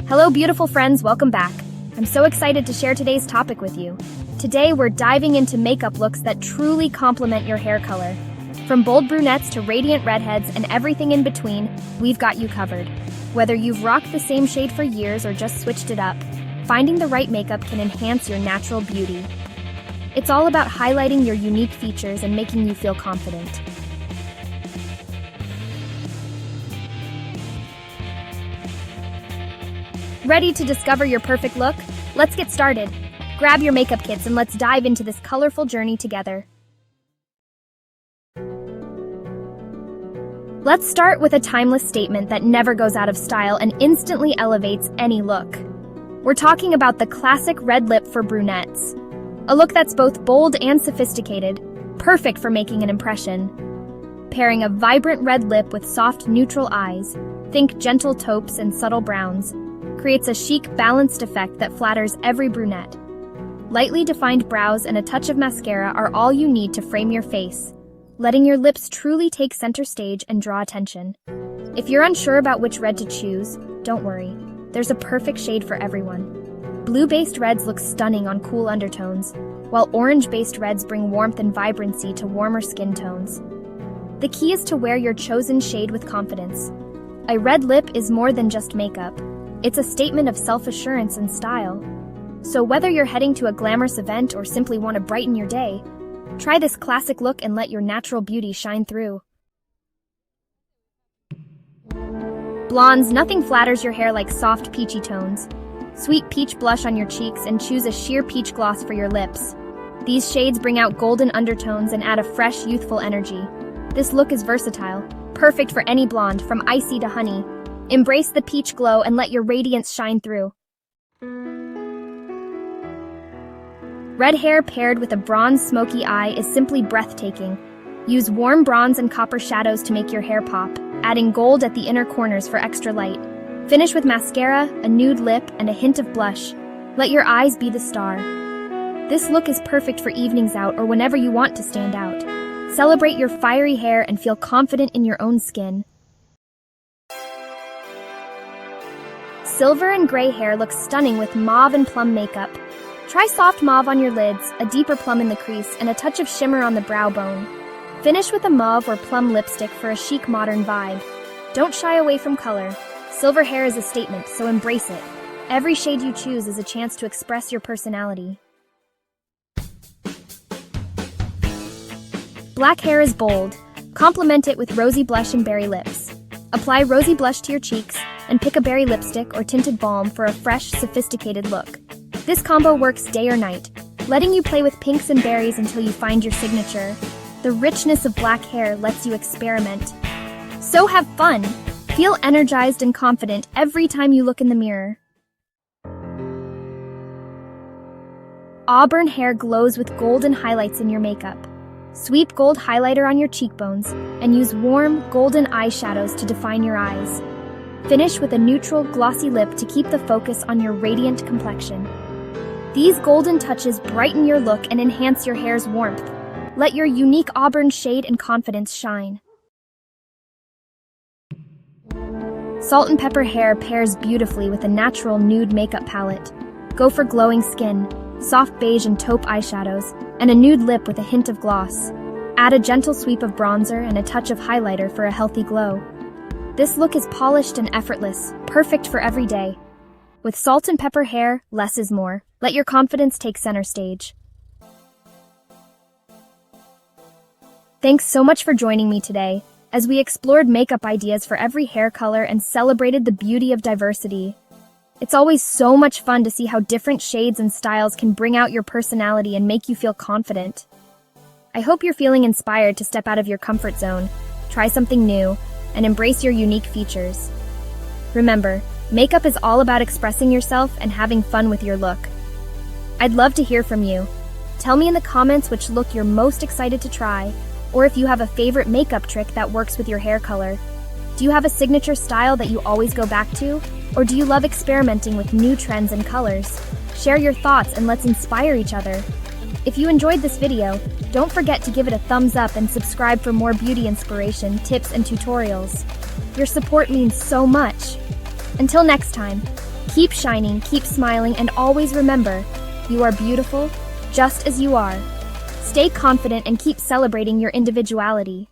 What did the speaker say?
Hello, beautiful friends, welcome back. I'm so excited to share today's topic with you. Today, we're diving into makeup looks that truly complement your hair color. From bold brunettes to radiant redheads and everything in between, we've got you covered. Whether you've rocked the same shade for years or just switched it up, finding the right makeup can enhance your natural beauty. It's all about highlighting your unique features and making you feel confident. Ready to discover your perfect look? Let's get started. Grab your makeup kits and let's dive into this colorful journey together. Let's start with a timeless statement that never goes out of style and instantly elevates any look. We're talking about the classic red lip for brunettes. A look that's both bold and sophisticated, perfect for making an impression. Pairing a vibrant red lip with soft, neutral eyes, think gentle taupes and subtle browns, creates a chic, balanced effect that flatters every brunette. Lightly defined brows and a touch of mascara are all you need to frame your face, letting your lips truly take center stage and draw attention. If you're unsure about which red to choose, don't worry. There's a perfect shade for everyone. Blue-based reds look stunning on cool undertones, while orange-based reds bring warmth and vibrancy to warmer skin tones. The key is to wear your chosen shade with confidence. A red lip is more than just makeup. It's a statement of self-assurance and style. So whether you're heading to a glamorous event or simply want to brighten your day, try this classic look and let your natural beauty shine through. Blondes, nothing flatters your hair like soft peachy tones. Sweet peach blush on your cheeks and choose a sheer peach gloss for your lips. These shades bring out golden undertones and add a fresh, youthful energy. This look is versatile, perfect for any blonde, from icy to honey. Embrace the peach glow and let your radiance shine through. Red hair paired with a bronze smoky eye is simply breathtaking. Use warm bronze and copper shadows to make your hair pop, adding gold at the inner corners for extra light. Finish with mascara, a nude lip, and a hint of blush. Let your eyes be the star. This look is perfect for evenings out or whenever you want to stand out. Celebrate your fiery hair and feel confident in your own skin. Silver and gray hair looks stunning with mauve and plum makeup. Try soft mauve on your lids, a deeper plum in the crease, and a touch of shimmer on the brow bone. Finish with a mauve or plum lipstick for a chic modern vibe. Don't shy away from color. Silver hair is a statement, so embrace it. Every shade you choose is a chance to express your personality. Black hair is bold. Complement it with rosy blush and berry lips. Apply rosy blush to your cheeks and pick a berry lipstick or tinted balm for a fresh, sophisticated look. This combo works day or night, letting you play with pinks and berries until you find your signature. The richness of black hair lets you experiment. So have fun! Feel energized and confident every time you look in the mirror. Auburn hair glows with golden highlights in your makeup. Sweep gold highlighter on your cheekbones and use warm, golden eyeshadows to define your eyes. Finish with a neutral, glossy lip to keep the focus on your radiant complexion. These golden touches brighten your look and enhance your hair's warmth. Let your unique auburn shade and confidence shine. Salt and pepper hair pairs beautifully with a natural nude makeup palette. Go for glowing skin, soft beige and taupe eyeshadows, and a nude lip with a hint of gloss. Add a gentle sweep of bronzer and a touch of highlighter for a healthy glow. This look is polished and effortless, perfect for every day. With salt and pepper hair, less is more. Let your confidence take center stage. Thanks so much for joining me today, as we explored makeup ideas for every hair color and celebrated the beauty of diversity. It's always so much fun to see how different shades and styles can bring out your personality and make you feel confident. I hope you're feeling inspired to step out of your comfort zone, try something new, and embrace your unique features. Remember, makeup is all about expressing yourself and having fun with your look. I'd love to hear from you. Tell me in the comments which look you're most excited to try, or if you have a favorite makeup trick that works with your hair color. Do you have a signature style that you always go back to, or do you love experimenting with new trends and colors? Share your thoughts and let's inspire each other. If you enjoyed this video, don't forget to give it a thumbs up and subscribe for more beauty inspiration, tips, and tutorials. Your support means so much. Until next time, Keep shining, keep smiling, and always remember, you are beautiful, just as you are. Stay confident and keep celebrating your individuality.